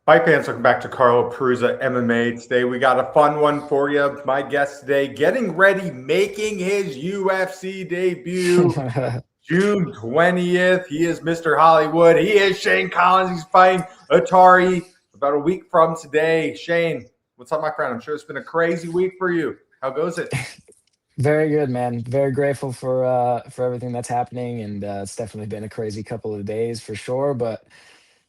Hi, fans. Welcome back to Carlo Perusa MMA. Today, we got a fun one for you. My guest today, getting ready, making his UFC debut June 20th. He is Mr. Hollywood. He is Shane Collins. He's fighting Otari about a week from today. Shane, what's up, my friend? I'm sure it's been a crazy week for you. How goes it? Very good, man. Very grateful for everything that's happening, and it's definitely been a crazy couple of days for sure. But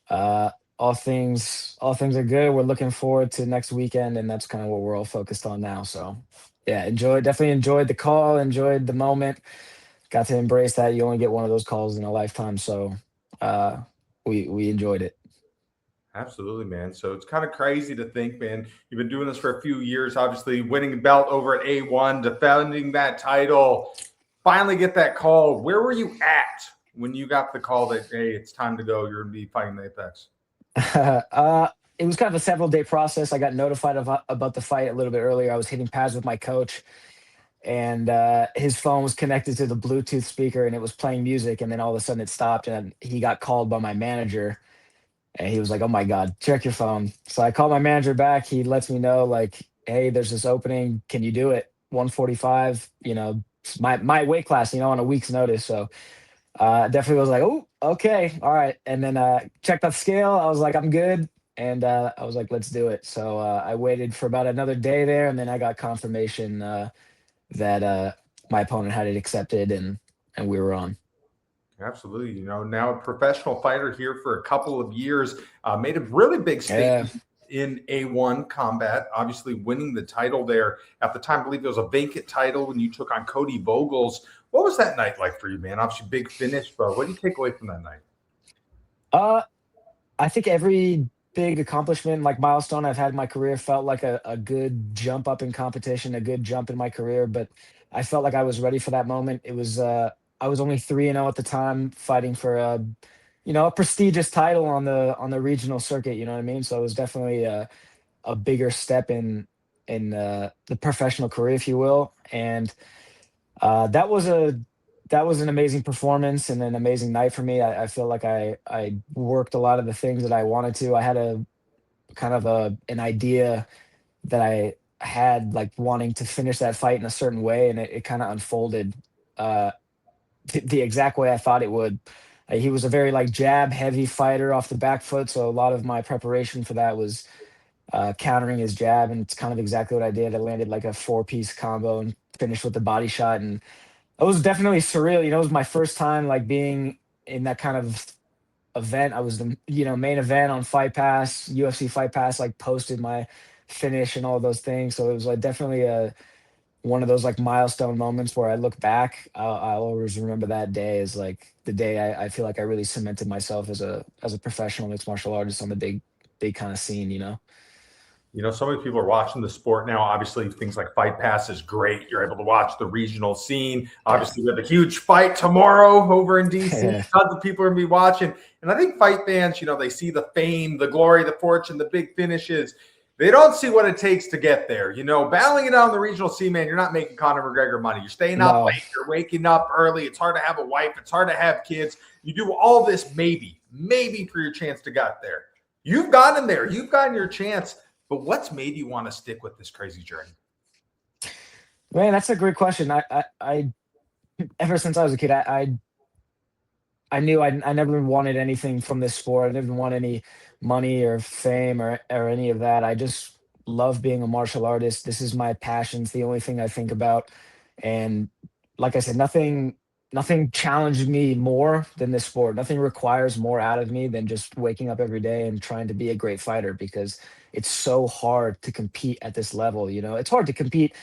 uh, all things are good. We're looking forward to next weekend, and that's kind of what we're all focused on now. So, yeah, definitely enjoyed the call, enjoyed the moment. Got to embrace that. You only get one of those calls in a lifetime, so uh, we enjoyed it. Absolutely, man. So it's kind of crazy to think, man. You've been doing this for a few years, obviously winning the belt over at A1, defending that title. Finally get that call. Where were you at when you got the call that, hey, it's time to go? You're going to be fighting the Apex? uh, it was kind of a several day process. I got notified about the fight a little bit earlier. I was hitting pads with my coach, and his phone was connected to the Bluetooth speaker, and it was playing music, and then all of a sudden it stopped, and he got called by my manager, and he was like, "Oh my God, check your phone." So I called my manager back. He lets me know like, "Hey, there's this opening. Can you do it? 145. It's my weight class. On a week's notice." So definitely was like, "Oh, okay, all right." And then checked that scale. I was like, "I'm good." And I was like, "Let's do it." So I waited for about another day there, and then I got confirmation that my opponent had it accepted, and we were on. Absolutely. Now a professional fighter here for a couple of years, made a really big Yeah. statement in A1 combat, obviously winning the title there. At the time, I believe it was a vacant title when you took on Cody Vogels. What was that night like for you, man? Obviously, big finish, but what do you take away from that night? Uh, I think every big accomplishment, like milestone I've had in my career, felt like a good jump up in competition, a good jump in my career. But I felt like I was ready for that moment. I was only 3-0 at the time, fighting for a prestigious title on the regional circuit. You know what I mean? So it was definitely a bigger step in the professional career, if you will. And that was an amazing performance and an amazing night for me. I feel like I worked a lot of the things that I wanted to. I had a kind of an idea that I had, like wanting to finish that fight in a certain way, and it kind of unfolded uh, the exact way I thought it would. He was a very like jab heavy fighter off the back foot, so a lot of my preparation for that was countering his jab, and it's kind of exactly what I did. I landed like a four-piece combo and finished with the body shot, and it was definitely surreal. It was my first time like being in that kind of event. I was the main event on Fight Pass, UFC Fight Pass, like posted my finish and all those things. So it was like definitely a one of those like milestone moments where I look back. I'll always remember that day as like the day I feel like I really cemented myself as a professional mixed martial artist on the big kind of scene. So many people are watching the sport now. Obviously, things like Fight Pass is great. You're able to watch the regional scene. Yeah. Obviously, we have a huge fight tomorrow over in DC. Yeah. Tons of people are going to be watching. And I think fight fans, they see the fame, the glory, the fortune, the big finishes. They don't see what it takes to get there. Battling it out in the regional scene, man, you're not making Conor McGregor money. You're staying up No. late. You're waking up early. It's hard to have a wife. It's hard to have kids. You do all this maybe for your chance to get there. You've gotten there. You've gotten your chance. But what's made you want to stick with this crazy journey? Man, that's a great question. I ever since I was a kid, I knew I never wanted anything from this sport. I never want any money or fame or any of that. I just love being a martial artist. This is my passion. It's the only thing I think about. And like I said, nothing challenged me more than this sport. Nothing requires more out of me than just waking up every day and trying to be a great fighter, because it's so hard to compete at this level. It's hard to compete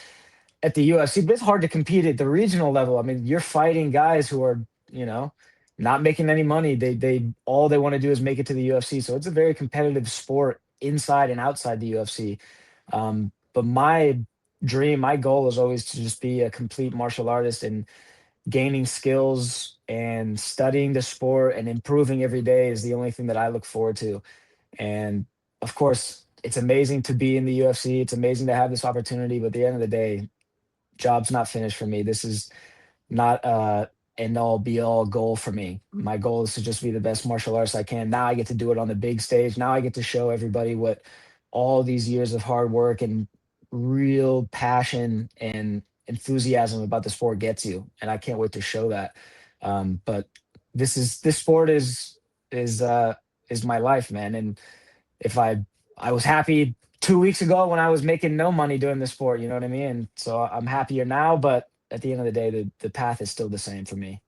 at the UFC, but it's hard to compete at the regional level. I mean, you're fighting guys who are, you know, not making any money. They all they want to do is make it to the UFC. So it's a very competitive sport inside and outside the UFC. But my dream, my goal is always to just be a complete martial artist, and gaining skills and studying the sport and improving every day is the only thing that I look forward to. And of course, it's amazing to be in the UFC. It's amazing to have this opportunity, but at the end of the day, job's not finished for me. This is not. end all be all goal for me. My goal is to just be the best martial artist I can. Now I get to do it on the big stage. Now I get to show everybody what all these years of hard work and real passion and enthusiasm about the sport gets you. And I can't wait to show that. But this sport is uh is my life, man. And if I was happy 2 weeks ago when I was making no money doing the sport, you know what I mean? And so I'm happier now, but at the end of the day, the path is still the same for me.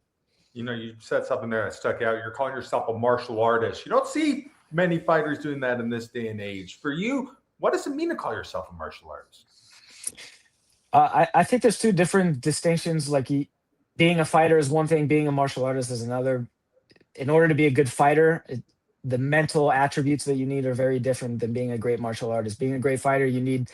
You said something there that stuck out. You're calling yourself a martial artist. You don't see many fighters doing that in this day and age. For you, what does it mean to call yourself a martial artist? I think there's two different distinctions. Like being a fighter is one thing, being a martial artist is another. In order to be a good fighter, the mental attributes that you need are very different than being a great martial artist. Being a great fighter, you need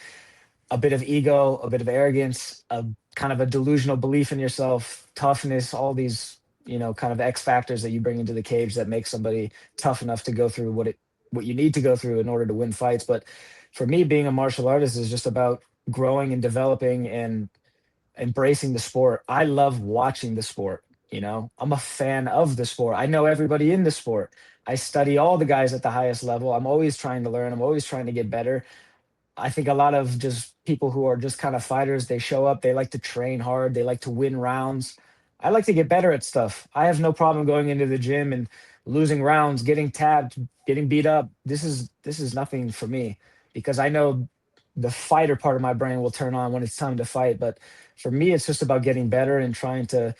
a bit of ego, a bit of arrogance, a kind of a delusional belief in yourself, toughness, all these, kind of X factors that you bring into the cage that make somebody tough enough to go through what you need to go through in order to win fights. But for me, being a martial artist is just about growing and developing and embracing the sport. I love watching the sport. I'm a fan of the sport. I know everybody in the sport. I study all the guys at the highest level. I'm always trying to learn. I'm always trying to get better. I think a lot of just people who are just kind of fighters, they show up, they like to train hard, they like to win rounds. I like to get better at stuff. I have no problem going into the gym and losing rounds, getting tapped, getting beat up. This is nothing for me because I know the fighter part of my brain will turn on when it's time to fight, but for me it's just about getting better and trying to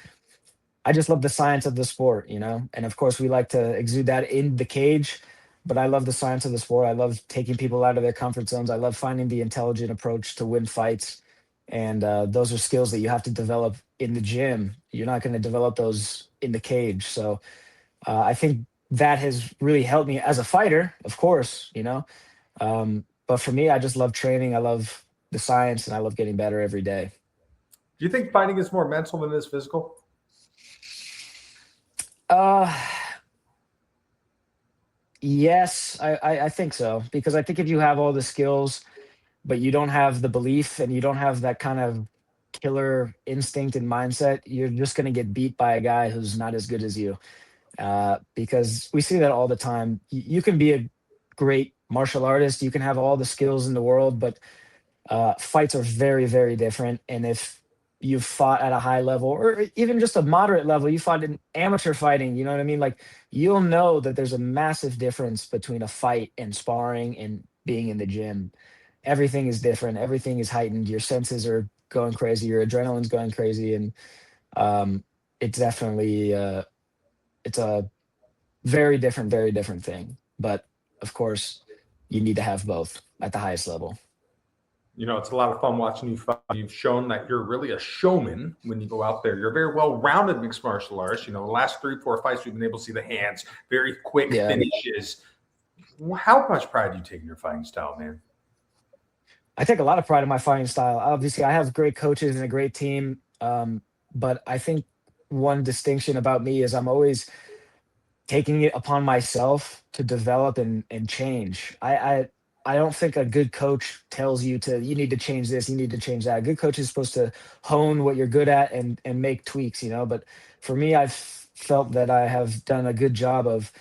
I just love the science of the sport, And of course, we like to exude that in the cage, but I love the science of the sport. I love taking people out of their comfort zones. I love finding the intelligent approach to win fights. And those are skills that you have to develop in the gym. You're not going to develop those in the cage. So I think that has really helped me as a fighter, of course, but for me, I just love training. I love the science and I love getting better every day. Do you think fighting is more mental than it is physical? Uh, Yes, I think so. Because I think if you have all the skills, but you don't have the belief and you don't have that kind of killer instinct and mindset, you're just going to get beat by a guy who's not as good as you. Because we see that all the time. You can be a great martial artist, you can have all the skills in the world, but fights are very, very different. And if you've fought at a high level or even just a moderate level, you fought in amateur fighting, you know what I mean? Like you'll know that there's a massive difference between a fight and sparring and being in the gym. Everything is different. Everything is heightened. Your senses are going crazy. Your adrenaline's going crazy. And um, it's definitely, it's a very different thing. But of course, you need to have both at the highest level. It's a lot of fun watching you fight. You've shown that you're really a showman when you go out there. You're a very well-rounded mixed martial artist. The last 3, 4 fights, we've been able to see the hands, very quick Yeah. finishes. How much pride do you take in your fighting style, man? I take a lot of pride in my fighting style. Obviously, I have great coaches and a great team. But I think one distinction about me is I'm always taking it upon myself to develop and change. I don't think a good coach tells you need to change this, you need to change that. A good coach is supposed to hone what you're good at and make tweaks. But for me, I've felt that I have done a good job of,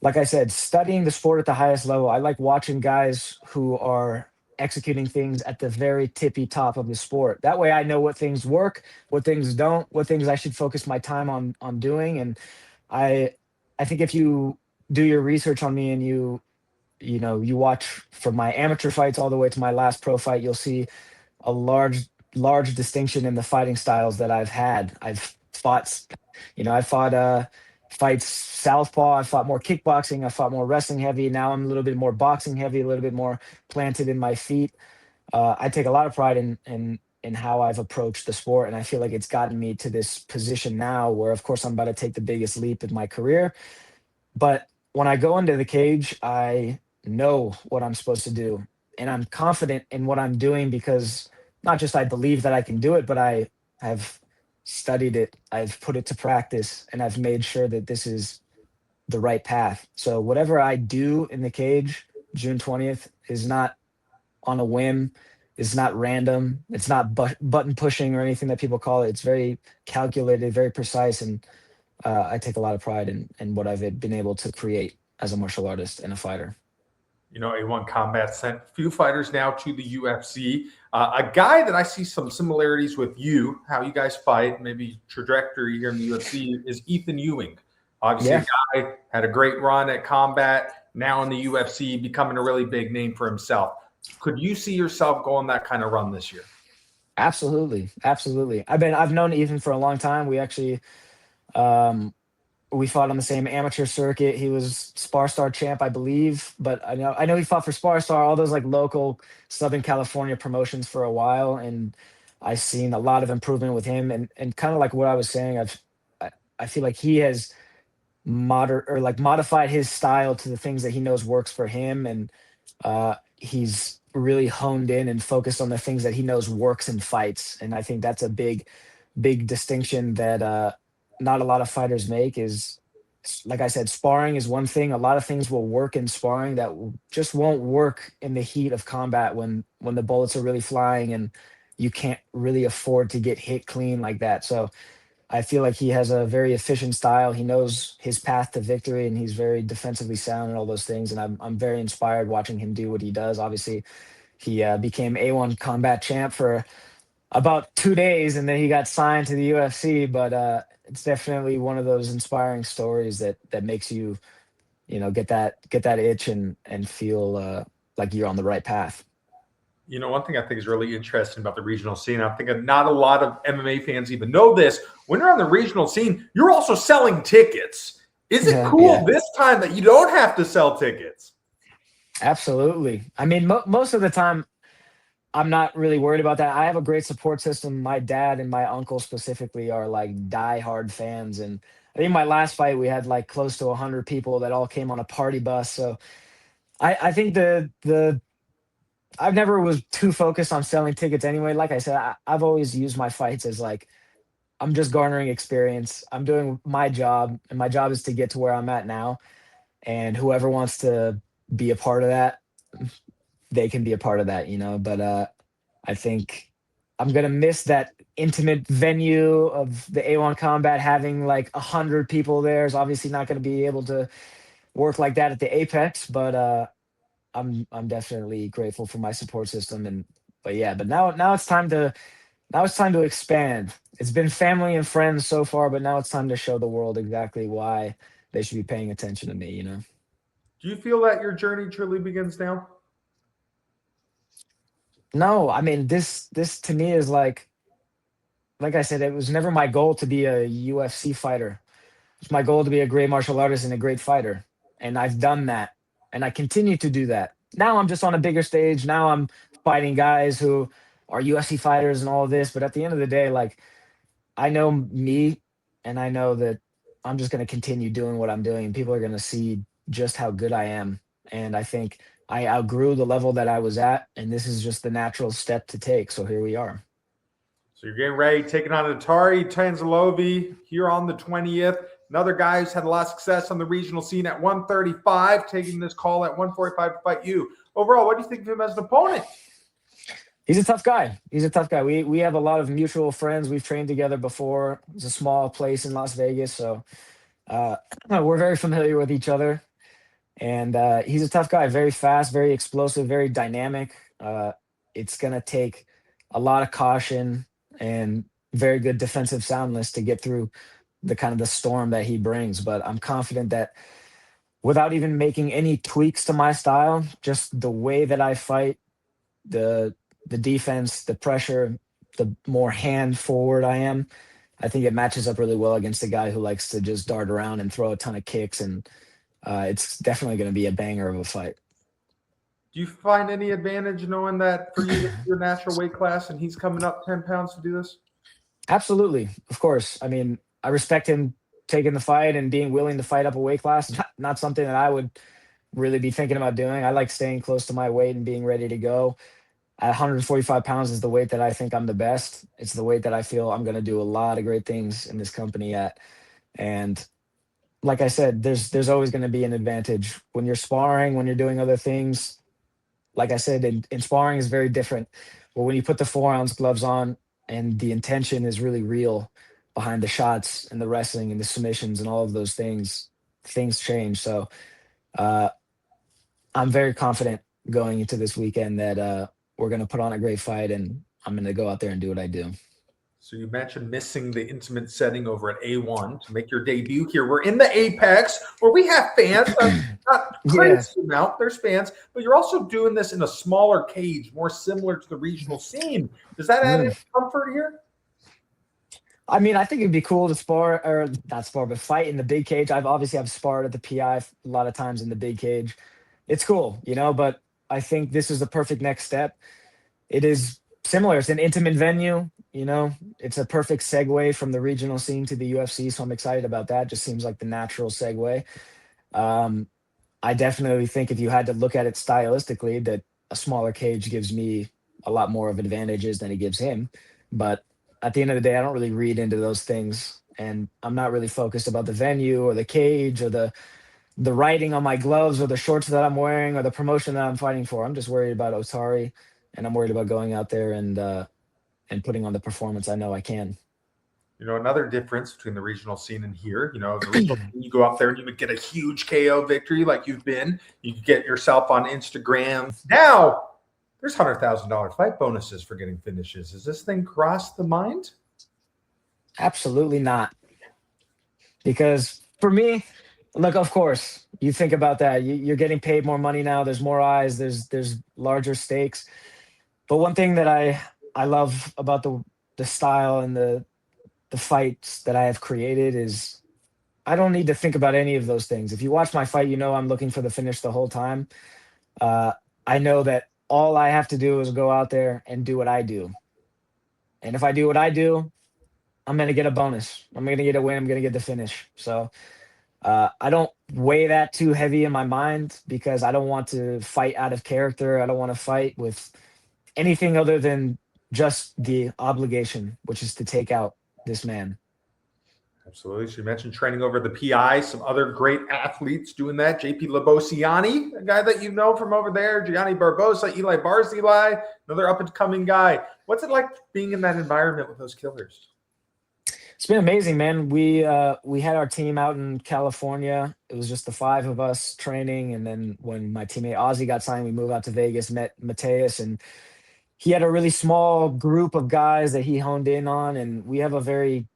like I said, studying the sport at the highest level. I like watching guys who are executing things at the very tippy top of the sport. That way I know what things work, what things don't, what things I should focus my time on doing. And I I think if you do your research on me and you watch from my amateur fights all the way to my last pro fight, you'll see a large distinction in the fighting styles that I've had. I fought fights southpaw, I fought more kickboxing, I fought more wrestling heavy. Now I'm a little bit more boxing heavy, a little bit more planted in my feet. I take a lot of pride in how I've approached the sport, and I feel like it's gotten me to this position now where, of course, I'm about to take the biggest leap in my career. But when I go into the cage, I know what I'm supposed to do, and I'm confident in what I'm doing because not just I believe that I can do it, but I have studied it, I've put it to practice, and I've made sure that this is the right path. So whatever I do in the cage, June 20th, is not on a whim. It's not random. It's not button pushing or anything that people call it. It's very calculated, very precise, and I take a lot of pride in what I've been able to create as a martial artist and a fighter. A1 Combat sent a few fighters now to the UFC. A guy that I see some similarities with you, how you guys fight, maybe trajectory here in the UFC, is Ethan Ewing. Obviously, Yeah, a guy had a great run at combat, now in the UFC, becoming a really big name for himself. Could you see yourself going that kind of run this year? absolutely, absolutely. I've known Ethan for a long time. Um, we fought on the same amateur circuit. He was Spar Star champ, I believe, but I know he fought for Spar Star, all those like local Southern California promotions for a while, and I've seen a lot of improvement with him. And kind of like what I was saying, I, I feel like he has modified his style to the things that he knows works for him, and he's really honed in and focused on the things that he knows works in fights. And I think that's a big distinction that not a lot of fighters make. Is like I said, sparring is one thing. A lot of things will work in sparring that just won't work in the heat of combat when the bullets are really flying and you can't really afford to get hit clean like that. So I feel like he has a very efficient style. He knows his path to victory, and he's very defensively sound and all those things. And I'm very inspired watching him do what he does. Obviously, he became A1 combat champ for about 2 days, and then he got signed to the UFC. But it's definitely one of those inspiring stories that makes you, get that itch and feel like you're on the right path. One thing I think is really interesting about the regional scene, I think not a lot of MMA fans even know this. When you're on the regional scene, you're also selling tickets. Is it Yeah, cool yeah, this time that you don't have to sell tickets? absolutely. I mean, most of the time, I'm not really worried about that. I have a great support system. My dad and my uncle specifically are like diehard fans, and I think my last fight we had like close to 100 people that all came on a party bus. So I think the I've never was too focused on selling tickets anyway. Like I said, I've always used my fights as like I'm just garnering experience. I'm doing my job, and my job is to get to where I'm at now. And whoever wants to be a part of that, they can be a part of that. But I think I'm gonna miss that intimate venue of the A1 combat having like 100 people there. Is obviously not gonna be able to work like that at the Apex, but I'm definitely grateful for my support system. And but yeah, but now it's time to expand. It's been family and friends so far, but now it's time to show the world exactly why they should be paying attention to me. Do you feel that your journey truly begins now? No, I mean this to me is like I said, it was never my goal to be a UFC fighter. It's my goal to be a great martial artist and a great fighter. And I've done that. And I continue to do that. Now I'm just on a bigger stage. Now I'm fighting guys who are UFC fighters and all of this. But at the end of the day, like I know me, and I know that I'm just going to continue doing what I'm doing. And people are going to see just how good I am. And I think I outgrew the level that I was at. And this is just the natural step to take. So here we are. So you're getting ready, taking on Otari Tanzilovi here on the 20th. Another guy who's had a lot of success on the regional scene at 135, taking this call at 145 to fight you. Overall, what do you think of him as an opponent? He's a tough guy. He's a tough guy. We have a lot of mutual friends. We've trained together before. It's a small place in Las Vegas, so uh, we're very familiar with each other. And he's a tough guy. Very fast, very explosive, very dynamic. It's gonna take a lot of caution and very good defensive soundness to get through the kind of the storm that he brings. But I'm confident that without even making any tweaks to my style, just the way that I fight, the the defense, the pressure, the more hand forward I am, I think it matches up really well against a guy who likes to just dart around and throw a ton of kicks. And it's definitely going to be a banger of a fight. Do you find any advantage knowing that for you, this is your natural weight class and he's coming up 10 pounds to do this? Absolutely, of course. I mean, I respect him taking the fight and being willing to fight up a weight class. Not something that I would really be thinking about doing. I like staying close to my weight and being ready to go. At 145 pounds is the weight that I think I'm the best. It's the weight that I feel I'm going to do a lot of great things in this company at. And like I said, there's always going to be an advantage when you're sparring, when you're doing other things. like I said, in sparring is very different. But when you put the 4 ounce gloves on and the intention is really real behind the shots and the wrestling and the submissions and all of those things, things change. So uh, I'm very confident going into this weekend that we're going to put on a great fight, and I'm going to go out there and do what I do. So you mentioned missing the intimate setting over at A1 to make your debut here. We're in the Apex where we have fans, not Yeah. crazy amount. There's fans, but you're also doing this in a smaller cage, more similar to the regional scene. Does that add any Mm. comfort here? I mean, I think it'd be cool to spar or not spar, but fight in the big cage. I've sparred at the PI a lot of times in the big cage. It's cool, but I think this is the perfect next step. It is similar. It's an intimate venue. It's a perfect segue from the regional scene to the UFC. So I'm excited about that. Just seems like the natural segue. Um, I definitely think if you had to look at it stylistically, that a smaller cage gives me a lot more of advantages than it gives him. But at the end of the day, I don't really read into those things. And I'm not really focused about the venue or the cage or the writing on my gloves or the shorts that I'm wearing or the promotion that I'm fighting for. I'm just worried about Otari, and I'm worried about going out there and putting on the performance I know I can. Another difference between the regional scene and here, the regional scene, you go out there and you would get a huge KO victory like you've been. You could get yourself on Instagram. Now, there's $100,000 fight bonuses for getting finishes. Has this thing crossed the mind? Absolutely not. Because for me, look, of course, you think about that. You're getting paid more money now. There's more eyes. There's larger stakes. But one thing that I love about the style and the fights that I have created is I don't need to think about any of those things. If you watch my fight, I'm looking for the finish the whole time. Uh, I know that all I have to do is go out there and do what I do. And if I do what I do, I'm going to get a bonus. I'm going to get a win. I'm going to get the finish. So I don't weigh that too heavy in my mind because I don't want to fight out of character. I don't want to fight with anything other than just the obligation, which is to take out this man. Absolutely. So you mentioned training over the PI, some other great athletes doing that. JP Labosiani, a guy that you know from over there, Gianni Barbosa, Eli Barzilai, another up-and-coming guy. What's it like being in that environment with those killers? It's been amazing, man. We had our team out in California. It was just the five of us training, and then when my teammate Ozzy got signed, we moved out to Vegas, met Mateus, and he had a really small group of guys that he honed in on, and we have a very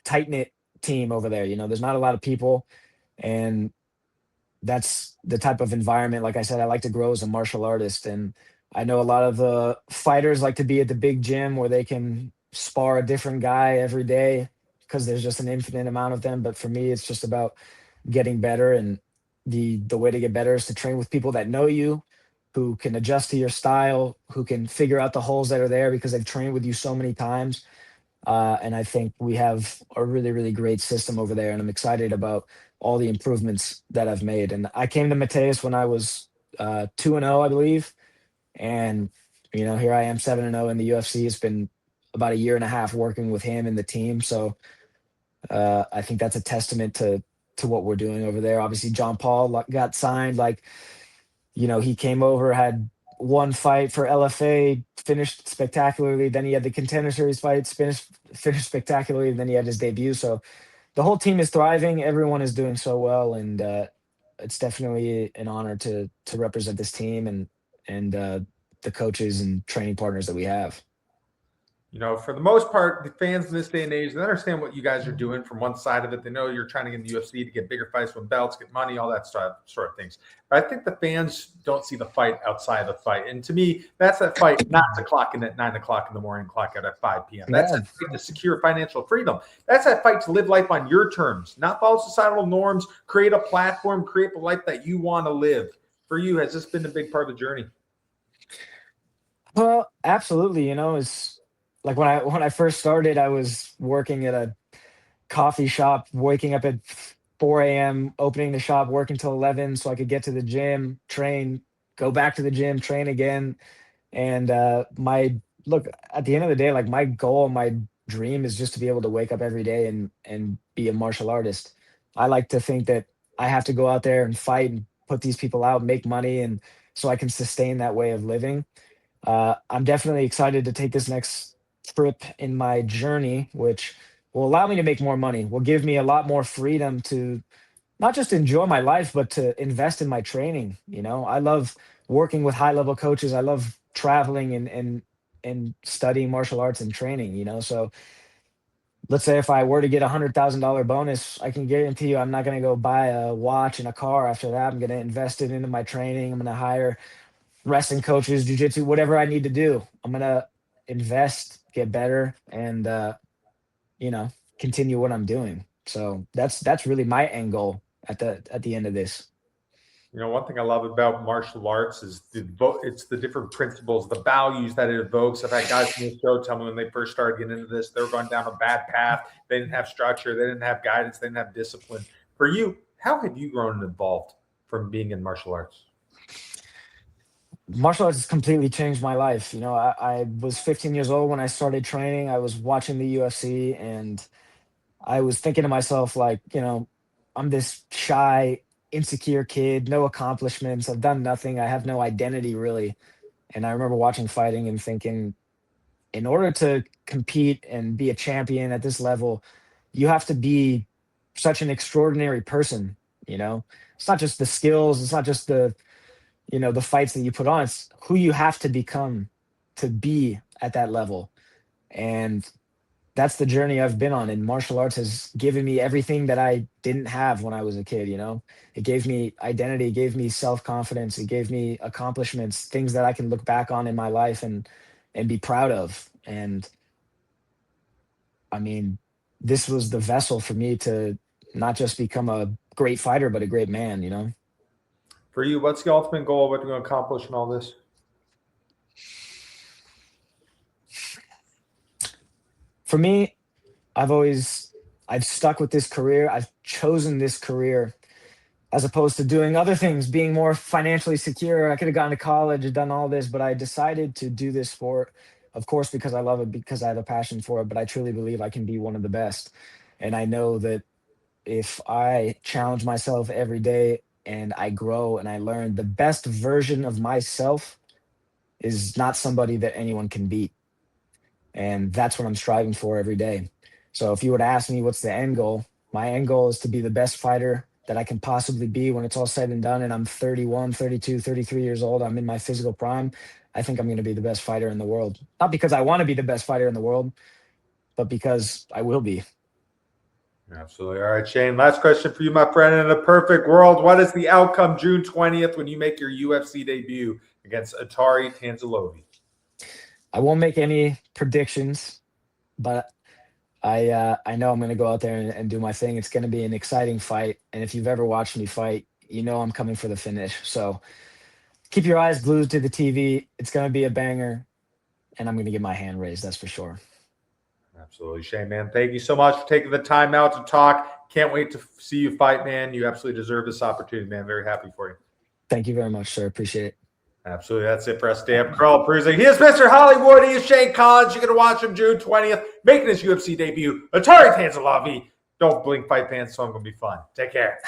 tight knit team over there. There's not a lot of people, and that's the type of environment. Like I said, I like to grow as a martial artist, and I know a lot of the fighters like to be at the big gym where they can spar a different guy every day because there's just an infinite amount of them. But for me, it's just about getting better, and the way to get better is to train with people that know you, who can adjust to your style, who can figure out the holes that are there because they've trained with you so many times. And I think we have a really, really great system over there. And I'm excited about all the improvements that I've made. And I came to Mateus when I was 2-0, I believe. And, here I am 7-0 in the UFC. It's been about a year and a half working with him and the team. So I think that's a testament to what we're doing over there. Obviously, John Paul got signed. Like, he came over, had one fight for LFA, finished spectacularly. Then he had the Contender Series fights, finished spectacularly. And then he had his debut. So the whole team is thriving. Everyone is doing so well, and it's definitely an honor to represent this team and the coaches and training partners that we have. For the most part, the fans in this day and age, they understand what you guys are doing from one side of it. They know you're trying to get in the UFC to get bigger fights, win belts, get money, all that sort of things. But I think the fans don't see the fight outside the fight. And to me, that's that fight not to clock in at 9 o'clock in the morning, clock out at 5 p.m. That's Yeah. that fight to secure financial freedom. That's that fight to live life on your terms, not follow societal norms, create a platform, create a life that you want to live. For you, has this been a big part of the journey? Well, absolutely. It's like when I first started, I was working at a coffee shop, waking up at 4 a.m., opening the shop, working till 11 so I could get to the gym, train, go back to the gym, train again. And my look at the end of the day, like my goal, my dream is just to be able to wake up every day and be a martial artist. I like to think that I have to go out there and fight and put these people out, make money, and so I can sustain that way of living. I'm definitely excited to take this next trip in my journey, which will allow me to make more money, will give me a lot more freedom to not just enjoy my life, but to invest in my training. I love working with high level coaches. I love traveling and studying martial arts and training. So let's say if I were to get $100,000 bonus, I can guarantee you I'm not going to go buy a watch and a car after that. I'm going to invest it into my training. I'm going to hire wrestling coaches, jujitsu, whatever I need to do. I'm going to invest, get better, and you know, continue what I'm doing. So that's really my end goal at the end of this. One thing I love about martial arts is it's the different principles, the values that it evokes. I've had guys on the show tell me when they first started getting into this, they were going down a bad path. They didn't have structure. They didn't have guidance. They didn't have discipline. For you, how have you grown and evolved from being in martial arts? Martial arts has completely changed my life. I was 15 years old when I started training. I was watching the UFC, and I was thinking to myself, like, I'm this shy, insecure kid, no accomplishments. I've done nothing. I have no identity really. And I remember watching fighting and thinking, in order to compete and be a champion at this level, you have to be such an extraordinary person. It's not just the skills, it's not just the fights that you put on, it's who you have to become to be at that level. And that's the journey I've been on. And martial arts has given me everything that I didn't have when I was a kid. It gave me identity, it gave me self-confidence, it gave me accomplishments, things that I can look back on in my life and be proud of. And I mean, this was the vessel for me to not just become a great fighter, but a great man. For you, what's the ultimate goal? What are you going to accomplish in all this? For me, I've stuck with this career. I've chosen this career as opposed to doing other things, being more financially secure. I could have gone to college and done all this, but I decided to do this sport, of course, because I love it, because I have a passion for it, but I truly believe I can be one of the best. And I know that if I challenge myself every day and I grow and I learn, the best version of myself is not somebody that anyone can beat. And that's what I'm striving for every day. So if you were to ask me what's the end goal, my end goal is to be the best fighter that I can possibly be when it's all said and done. And I'm 31, 32, 33 years old. I'm in my physical prime. I think I'm going to be the best fighter in the world. Not because I want to be the best fighter in the world, but because I will be. Absolutely. All right, Shane, last question for you, my friend. In a perfect world, what is the outcome June 20th when you make your UFC debut against Otari Tanzilovi? I won't make any predictions, but I know I'm going to go out there and do my thing. It's going to be an exciting fight, and if you've ever watched me fight, you know I'm coming for the finish. So keep your eyes glued to the TV. It's going to be a banger, and I'm going to get my hand raised. That's for sure. Absolutely, Shane, man. Thank you so much for taking the time out to talk. Can't wait to see you fight, man. You absolutely deserve this opportunity, man. Very happy for you. Thank you very much, sir. Appreciate it. Absolutely. That's it for us today. I'm Carl Peruzzi. He is Mr. Hollywood. He is Shane Collins. You're going to watch him June 20th, making his UFC debut. Otari Tanzilovi. Don't blink, fight fans. So I'm going to be fun. Take care.